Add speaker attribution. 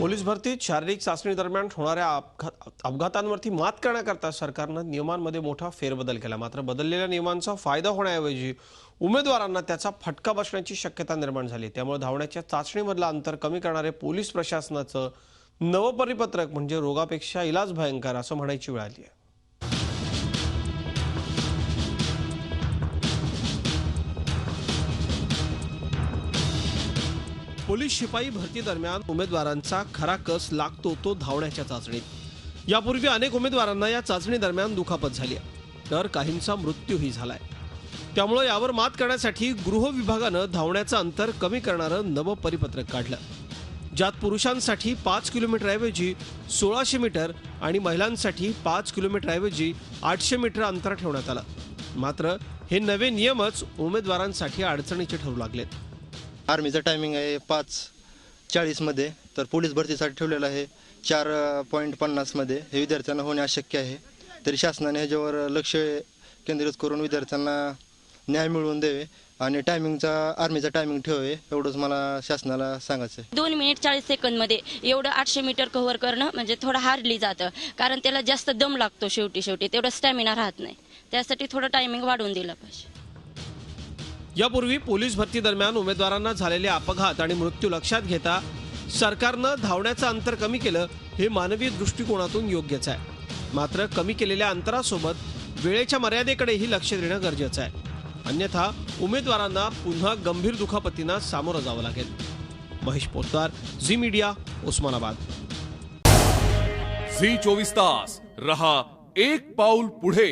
Speaker 1: Police भरतीत शारीरिक चाचणी दरम्यान होणाऱ्या अपघातांवरती मात करण्याकरता सरकारनं नियमांमध्ये मोठा फेरबदल केला। मात्र बदललेल्या नियमांचा फायदा होण्याऐवजी उमेदवारांना त्याचा फटका बसण्याची शक्यता निर्माण झाली। त्यामुळे धावण्याच्या चाचणीमधलं अंतर कमी करणारे पोलीस प्रशासनाचं नवं परिपत्रक म्हणजे रोगापेक्षा इलाज भयंकर असं म्हणायची वेळ आली आहे। पोलीस शिपाई भरती दरम्यान उमेदवारांचा खरा कस लागतो तो धावण्याच्या चाचणीत। यापूर्वी अनेक उमेदवारांना या चाचणी दरम्यान दुखापत झाली तर काहींचा मृत्यूही झालाय। त्यामुळे यावर मात करण्यासाठी गृह विभागानं धावण्याचं अंतर कमी करणारं नवं परिपत्रक काढलं, ज्यात पुरुषांसाठी 5 किलोमीटरऐवजी 1600 मीटर आणि महिलांसाठी 5 किलोमीटरऐवजी 800 मीटर अंतर ठेवण्यात आलं। मात्र हे नवे नियमच उमेदवारांसाठी अडचणीचे ठरू लागलेत।
Speaker 2: आर्मीचं टायमिंग आहे 5:40 मध्ये, तर पोलीस भरतीसाठी ठेवलेलं आहे 4:50 मध्ये। हे विद्यार्थ्यांना होणे अशक्य आहे, तरी शासनाने ह्याच्यावर लक्ष केंद्रित करून विद्यार्थ्यांना न्याय मिळवून द्यावे आणि आर्मीचा टायमिंग ठेवावे, एवढंच मला शासनाला सांगायचं आहे।
Speaker 3: 2 मिनिट 40 सेकंदमध्ये एवढं 800 मीटर कव्हर करणं म्हणजे थोडं हार्डली जातं, कारण त्याला जास्त दम लागतो। शेवटी तेवढा स्टॅमिना राहत नाही, त्यासाठी थोडं टायमिंग वाढवून दिलं पाहिजे।
Speaker 1: यापूर्वी पोलीस भरती दरम्यान उमेदवारांना झालेले अपघात आणि मृत्यू लक्षात घेता सरकारनं धावण्याचं अंतर कमी केलं, हे मानवी दृष्टिकोनातून योग्यच आहे। मात्र कमी केलेल्या अंतरासोबत वेळेच्या मर्यादेकडेही लक्ष देणं गरजेचं आहे, अन्यथा उमेदवारांना पुन्हा गंभीर दुखापतींना सामोरं जावं लागेल। महेश पोतदार, झी मीडिया, उस्मानाबाद।
Speaker 4: झी 24 तास रहा एक पाऊल पुढे।